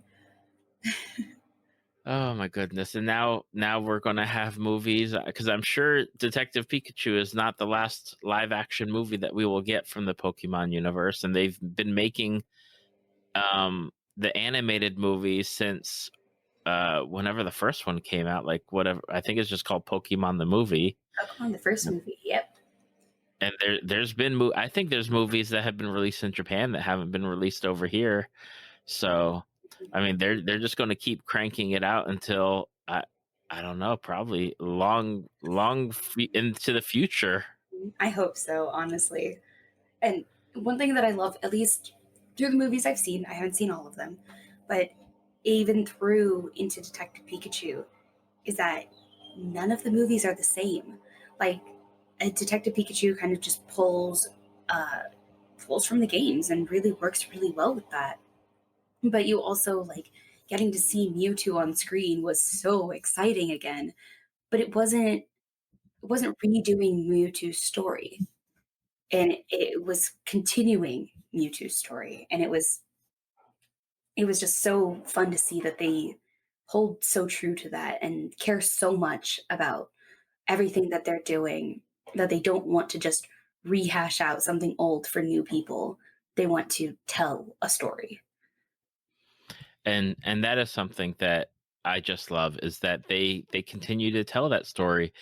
Oh my goodness. And now we're going to have movies, because I'm sure Detective Pikachu is not the last live action movie that we will get from the Pokemon universe, and they've been making the animated movies since whenever the first one came out, like whatever, I think it's just called Pokemon the movie. Pokemon, the first movie. Yep. And there's been I think there's movies that have been released in Japan that haven't been released over here. So, I mean, they're just going to keep cranking it out until I don't know, probably into the future. I hope so, honestly. And one thing that I love, at least through the movies I've seen, I haven't seen all of them, but even through into Detective Pikachu, is that none of the movies are the same. Like, a Detective Pikachu kind of just pulls from the games and really works really well with that. But you also like getting to see Mewtwo on screen was so exciting again. But it wasn't redoing Mewtwo's story, and it was continuing Mewtwo's story, and it was just so fun to see that they hold so true to that and care so much about everything that they're doing, that they don't want to just rehash out something old for new people. They want to tell a story. And that is something that I just love, is that they continue to tell that story.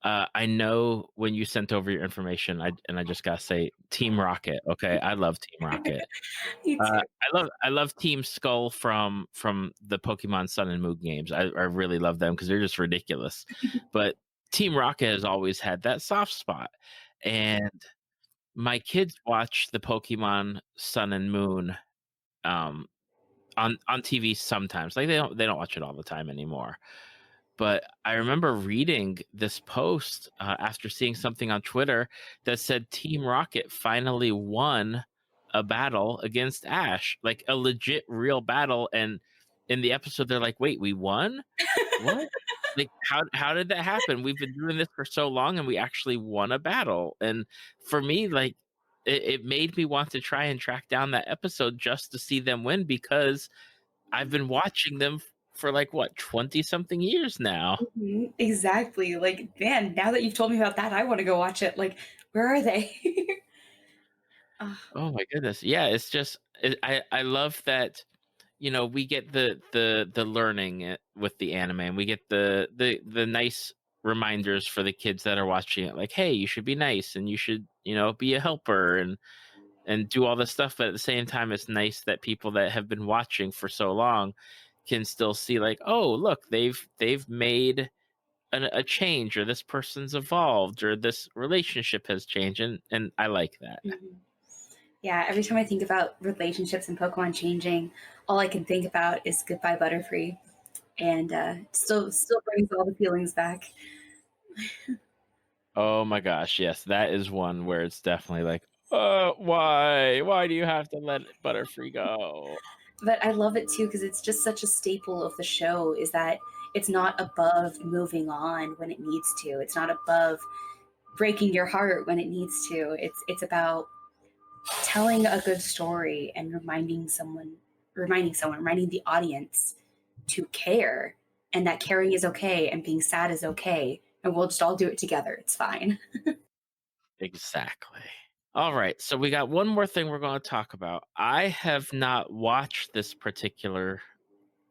I know when you sent over your information, I just gotta say, Team Rocket. Okay, I love Team Rocket. Me too. I love Team Skull from the Pokemon Sun and Moon games. I really love them because they're just ridiculous. But Team Rocket has always had that soft spot, and my kids watch the Pokemon Sun and Moon um, on TV sometimes. Like they don't watch it all the time anymore. But I remember reading this post after seeing something on Twitter that said Team Rocket finally won a battle against Ash, like a legit real battle. And in the episode, they're like, "Wait, we won? What? Like how did that happen? We've been doing this for so long, and we actually won a battle." And for me, like it made me want to try and track down that episode just to see them win, because I've been watching them for like what, 20 something years now. Mhm, exactly. Like, man, now that you've told me about that, I want to go watch it. Like, where are they? Ah, Oh my goodness. Yeah, it's just I love that, we get the learning with the anime, and we get the nice reminders for the kids that are watching it, like, hey, you should be nice, and you should, be a helper, and do all this stuff. But at the same time, it's nice that people that have been watching for so long can still see, like, oh, look, they've made a change, or this person's evolved, or this relationship has changed, and I like that. mhm. Yeah, every time I think about relationships and Pokemon changing, all I can think about is Goodbye Butterfree, and still brings all the feelings back. Oh my gosh, yes, that is one where it's definitely like, why do you have to let Butterfree go? But I love it too because it's just such a staple of the show. Is that it's not above moving on when it needs to. It's not above breaking your heart when it needs to. It's about telling a good story and reminding the audience to care, and that caring is okay and being sad is okay, and we'll just all do it together. It's fine. Exactly. All right. So we got one more thing we're going to talk about. I have not watched this particular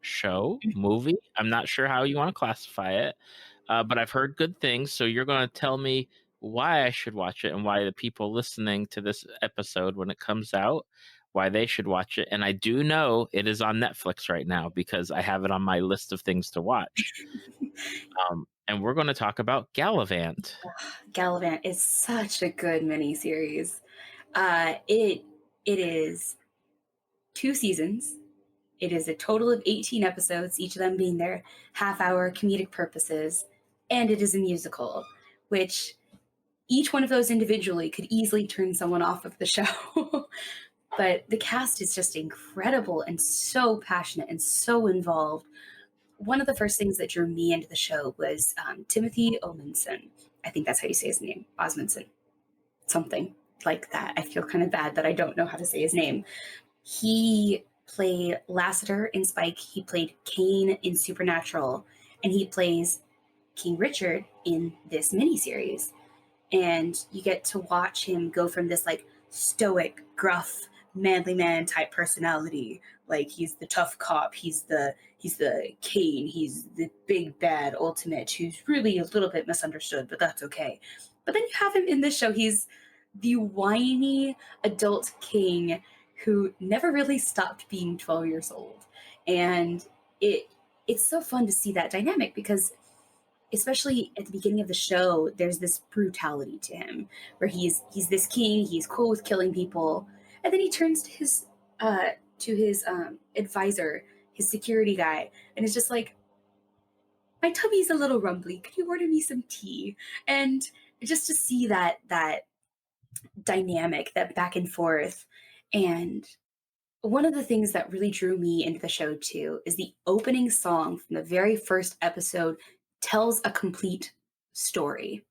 show, movie. I'm not sure how you want to classify it, but I've heard good things. So you're going to tell me why I should watch it and why the people listening to this episode when it comes out, why they should watch it. And I do know it is on Netflix right now because I have it on my list of things to watch. And we're going to talk about Galavant. Galavant is such a good miniseries. It is 2 seasons. It is a total of 18 episodes, each of them being their half-hour comedic purposes, and it is a musical, which each one of those individually could easily turn someone off of the show. But the cast is just incredible and so passionate and so involved. One of the first things that drew me into the show was Timothy Osmondson. I think that's how you say his name, Osmondson, something like that. I feel kind of bad that I don't know how to say his name. He played Lassiter in Spike. He played Kane in Supernatural, and he plays King Richard in this miniseries. And you get to watch him go from this like stoic, gruff, manly man type personality. Like he's the tough cop, he's the Kane, he's the big bad ultimate who's really a little bit misunderstood, but that's okay. But then you have him in this show, he's the whiny adult king who never really stopped being 12 years old. And it's so fun to see that dynamic because especially at the beginning of the show, there's this brutality to him where he's this king, he's cool with killing people, and then he turns to his advisor, his security guy, and is just like, "My tummy's a little rumbly. Could you order me some tea?" And just to see that dynamic, that back and forth, and one of the things that really drew me into the show too is the opening song from the very first episode tells a complete story,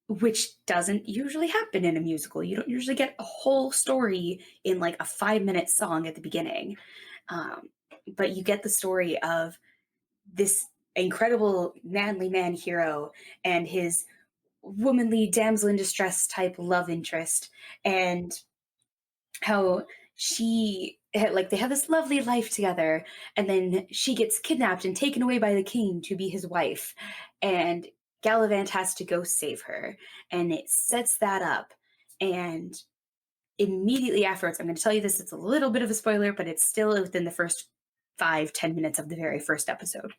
which doesn't usually happen in a musical. You don't usually get a whole story in like a 5-minute song at the beginning. Um, but you get the story of this incredible manly man hero and his womanly damsel in distress type love interest, and how like they have this lovely life together, and then she gets kidnapped and taken away by the king to be his wife, and Galavant has to go save her, and it sets that up. And immediately afterwards, I'm going to tell you this, it's a little bit of a spoiler, but it's still within the first 5-10 minutes of the very first episode.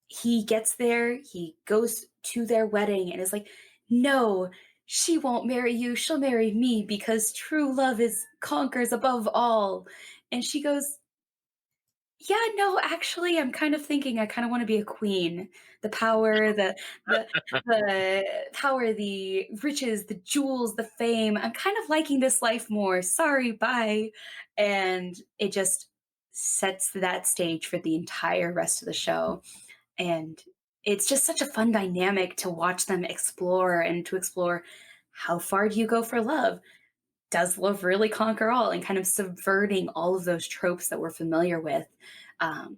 He gets there, he goes to their wedding and is like, "No, she won't marry you, she'll marry me because true love is conquers above all." And she goes, "Yeah, no, actually, I'm kind of thinking I kind of want to be a queen. The power, the the power, the riches, the jewels, the fame. I'm kind of liking this life more. Sorry, bye." And it just sets that stage for the entire rest of the show. And it's just such a fun dynamic to watch them explore, and to explore how far do you go for love? Does love really conquer all? And kind of subverting all of those tropes that we're familiar with. Um,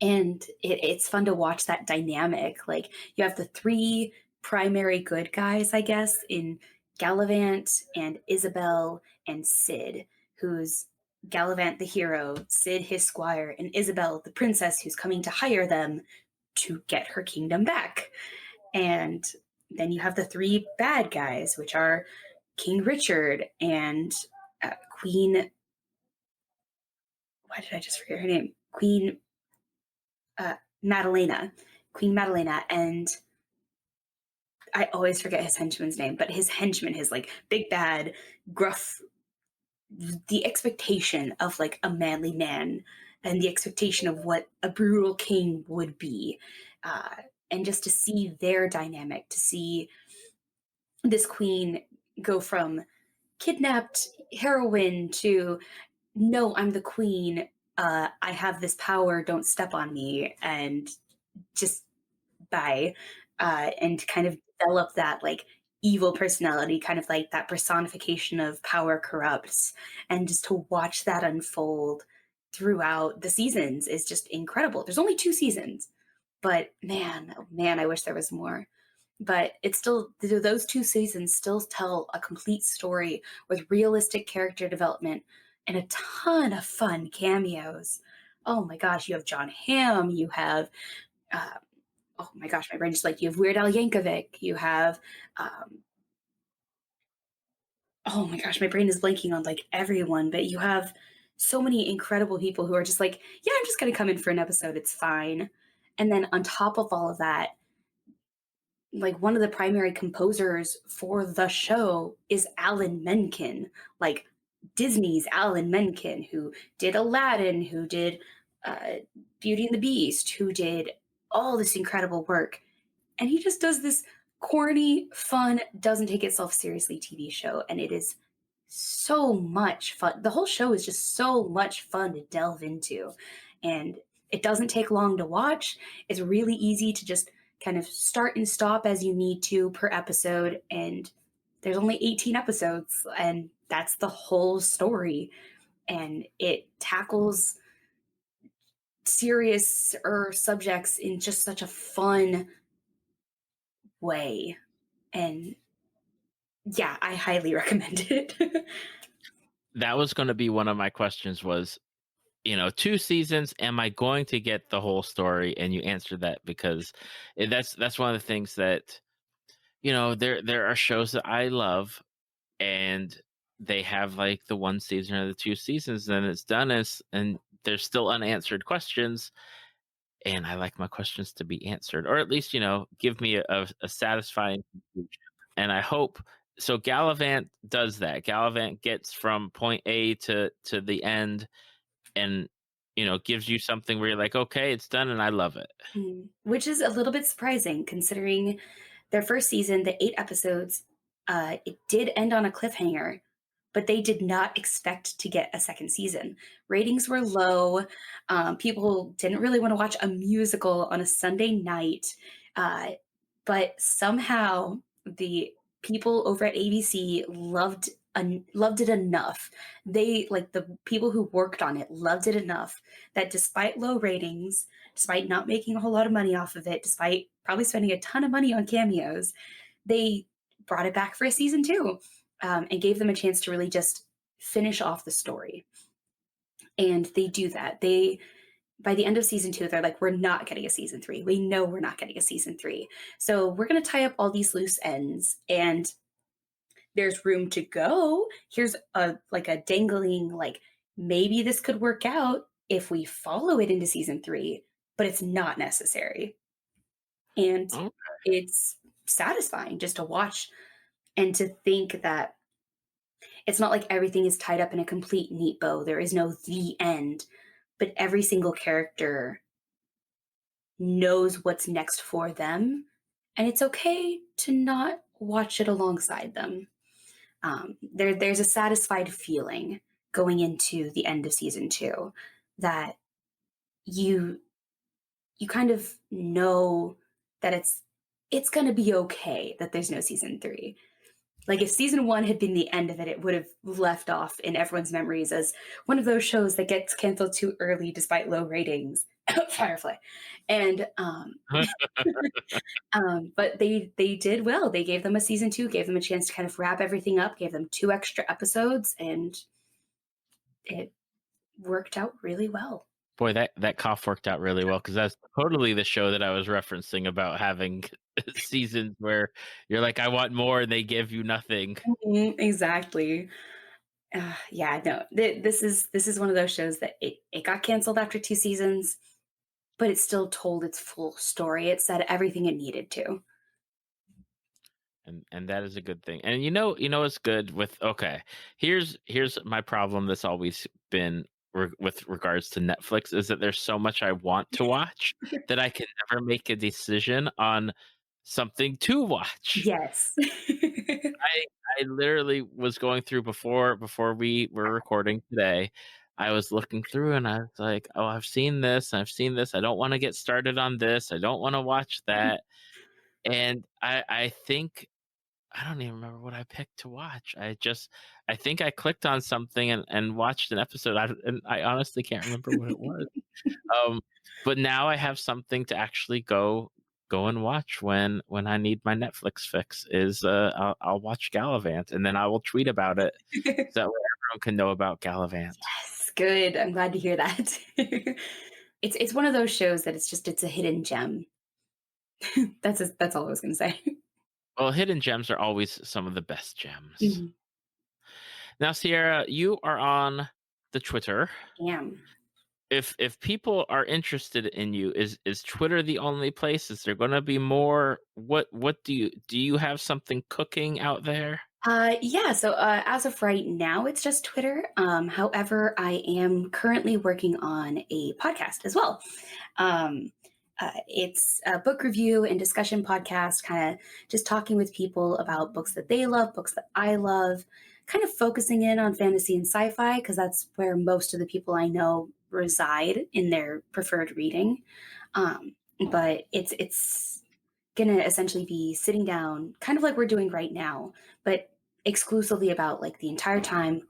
and it's fun to watch that dynamic. Like you have the three primary good guys, I guess, in Galavant and Isabel and Sid, who's Galavant the hero, Sid his squire, and Isabel the princess who's coming to hire them to get her kingdom back. And then you have the three bad guys, which are King Richard and Queen. Why did I just forget her name? Madalena. Queen Madalena. And I always forget his henchman's name, but his henchman, his like big bad, gruff, the expectation of like a manly man and the expectation of what a brutal king would be. And just to see their dynamic, to see this queen go from kidnapped heroine to, "No, I'm the queen. I have this power. Don't step on me." And just bye. And kind of develop that like evil personality, kind of like that personification of power corrupts. And just to watch that unfold throughout the seasons is just incredible. There's only 2 seasons, but man, oh man, I wish there was more. But it's still, those 2 seasons still tell a complete story with realistic character development and a ton of fun cameos. Oh my gosh, you have John Hamm, you have uh, oh my gosh, my brain just like, you have Weird Al Yankovic, you have um, oh my gosh, my brain is blanking on like everyone, but you have so many incredible people who are just like, yeah, I'm just gonna come in for an episode, it's fine. And then on top of all of that, like one of the primary composers for the show is Alan Menken, like Disney's Alan Menken, who did Aladdin, who did uh, Beauty and the Beast, who did all this incredible work. And he just does this corny, fun, doesn't take itself seriously TV show. And it is so much fun. The whole show is just so much fun to delve into. And it doesn't take long to watch. It's really easy to just kind of start and stop as you need to per episode. And there's only 18 episodes, and that's the whole story. And it tackles serious or subjects in just such a fun way. And yeah, I highly recommend it. That was going to be one of my questions was, 2 seasons, am I going to get the whole story? And you answered that because that's one of the things that, there are shows that I love and they have like the 1 season or the 2 seasons, and it's done and there's still unanswered questions. And I like my questions to be answered, or at least, give me a satisfying conclusion. And I hope so. Galavant does that. Galavant gets from point A to the end, and gives you something where you're like, okay, it's done, and I love it. Which is a little bit surprising considering their first season, the 8 episodes, it did end on a cliffhanger, but they did not expect to get a second season. Ratings were low. People didn't really want to watch a musical on a Sunday night. Uh, but somehow the people over at ABC loved it enough. They, like, the people who worked on it loved it enough that despite low ratings, despite not making a whole lot of money off of it, despite probably spending a ton of money on cameos, they brought it back for a season 2, and gave them a chance to really just finish off the story. And they do that. They, by the end of season 2, they're like, we're not getting a season 3. We know we're not getting a season 3. So we're going to tie up all these loose ends, and there's room to go. Here's a dangling, like, maybe this could work out if we follow it into season 3, but it's not necessary. And Okay. it's satisfying just to watch and to think that it's not like everything is tied up in a complete neat bow. There is no the end, but every single character knows what's next for them. And it's okay to not watch it alongside them. There's a satisfied feeling going into the end of season 2 that you kind of know that it's going to be okay that there's no season 3. Like, if season 1 had been the end of it, it would have left off in everyone's memories as one of those shows that gets canceled too early despite low ratings. Firefly. And but they did well. They gave them a season 2, gave them a chance to kind of wrap everything up, gave them 2 extra episodes, and it worked out really well. Boy, that cough worked out really well because that's totally the show that I was referencing about having seasons where you're like, I want more, and they give you nothing. Exactly. Yeah, no. This is one of those shows that it got canceled after 2 seasons, but it still told its full story. It said everything it needed to. And that is a good thing. And it's good with okay. Here's my problem that's always been with regards to Netflix is that there's so much I want to watch that I can never make a decision on something to watch. Yes. I literally was going through before we were recording today. I was looking through and I was like, oh, I've seen this. I don't want to get started on this. I don't want to watch that. And I think I don't even remember what I picked to watch. I think I clicked on something and watched an episode. And I honestly can't remember what it was. Um, but now I have something to actually go and watch when I need my Netflix fix. Is I'll watch Galavant and then I will tweet about it so that way everyone can know about Galavant. Yes, good. I'm glad to hear that. It's one of those shows that it's a hidden gem. That's all I was gonna say. Well, hidden gems are always some of the best gems. Mhm. Now, Sierra, you are on the Twitter. Damn. If people are interested in you, is Twitter the only place? Is there going to be more? What do you have something cooking out there? Yeah, so as of right now, it's just Twitter. However, I am currently working on a podcast as well. Um, it's a book review and discussion podcast, kind of just talking with people about books that they love, books that I love, kind of focusing in on fantasy and sci fi, because that's where most of the people I know reside in their preferred reading. Um, but it's going to essentially be sitting down, kind of like we're doing right now, but exclusively about like the entire time,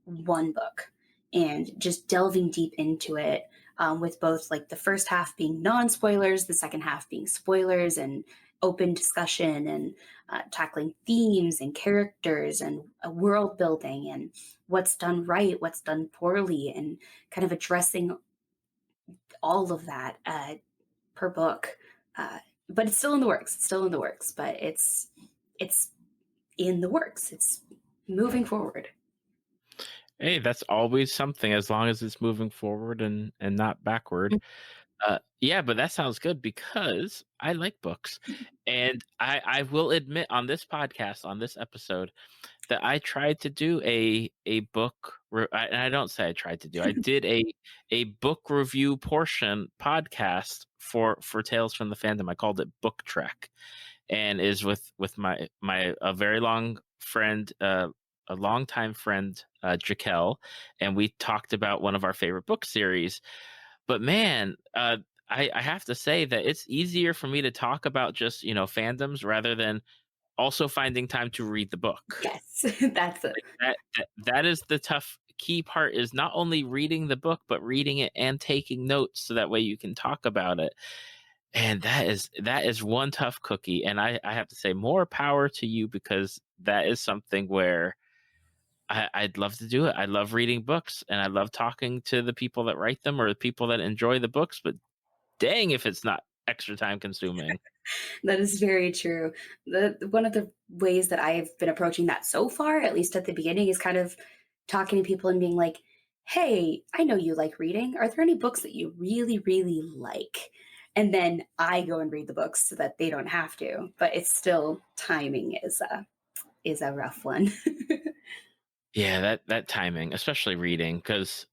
one book, and just delving deep into it, with both like the first half being non spoilers, the second half being spoilers, and open discussion, and tackling themes and characters and world building and what's done right, what's done poorly, and kind of addressing all of that per book. Uh, but it's still in the works. It's still in the works, but it's in the works. It's moving forward. Hey, that's always something as long as it's moving forward and not backward. Yeah, but that sounds good because I like books. And I will admit on this podcast, on this episode, that I tried to do a book and I don't say I tried to do. I did a book review portion podcast for Tales from the Fandom. I called it Book Trek, and is with my a very long friend, a longtime friend, Jaquel, and we talked about one of our favorite book series. But man, I have to say that it's easier for me to talk about just fandoms rather than also finding time to read the book. Yes, that's it. Like that is the tough key part, is not only reading the book but reading it and taking notes so that way you can talk about it. And that is one tough cookie. And I have to say more power to you, because that is something where I'd love to do it. I love reading books and I love talking to the people that write them or the people that enjoy the books, but dang if it's not extra time consuming. That is very true. The one of the ways that I've been approaching that so far, at least at the beginning, is kind of talking to people and being like, "Hey, I know you like reading. Are there any books that you really, really like?" And then I go and read the books so that they don't have to. But it's still, timing is a rough one. Yeah, that timing, especially reading, because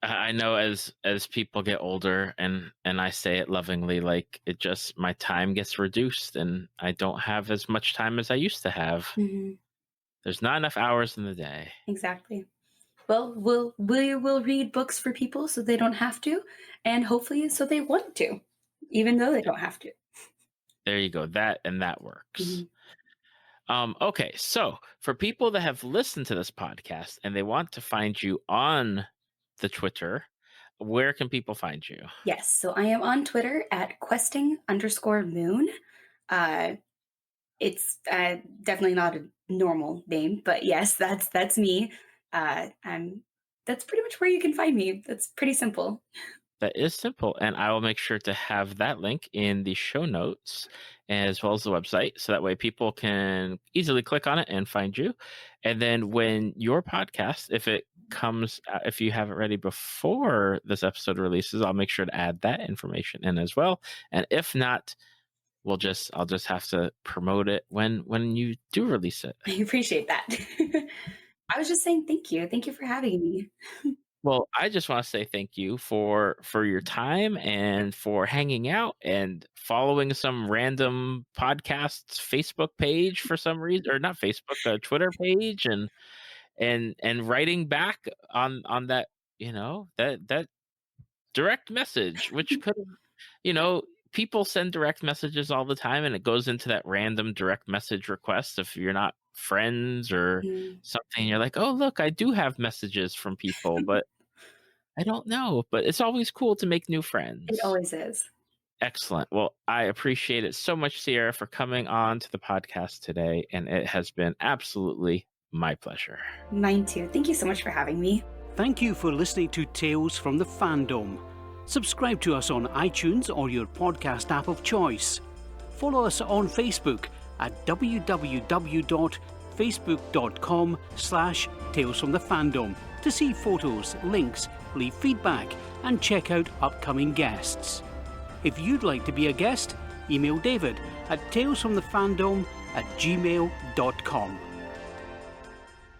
I know as people get older, and I say it lovingly, like it just my time gets reduced and I don't have as much time as I used to have. Mhm. There's not enough hours in the day. Exactly. Well, we will read books for people so they don't have to, and hopefully so they want to, even though they don't have to. There you go. That works. Mhm. Okay, so for people that have listened to this podcast and they want to find you on the Twitter, where can people find you? Yes, so I am on Twitter at questing_moon. Uh, it's definitely not a normal name, but yes, that's me. I'm That's pretty much where you can find me. That's pretty simple. That is simple, and I will make sure to have that link in the show notes as well as the website, so that way people can easily click on it and find you. And then when your podcast, if it comes, if you have it ready before this episode releases, I'll make sure to add that information in as well. And if not, I'll just have to promote it when you do release it. I appreciate that. I was just saying thank you. Thank you for having me. Well, I just want to say thank you for your time and for hanging out and following some random podcast's Facebook page for some reason, or not Facebook, Twitter page, and writing back on that, that direct message, which could have, you know people send direct messages all the time, and it goes into that random direct message request if you're not friends or Mm. something. You're like, oh, look, I do have messages from people, but I don't know. But it's always cool to make new It friends. always is. Excellent. Well, I appreciate it so much, Sierra, for coming on to the podcast today, and it has been absolutely my pleasure. Mine too. Thank you so much for having me. Thank you for listening to Tales from the Fandom. Subscribe to us on iTunes or your podcast app of choice. Follow us on Facebook at www.facebook.com/talesfromthefandom to see photos, links, leave feedback, and check out upcoming guests. If you'd like to be a guest, email David at talesfromthefandom@gmail.com.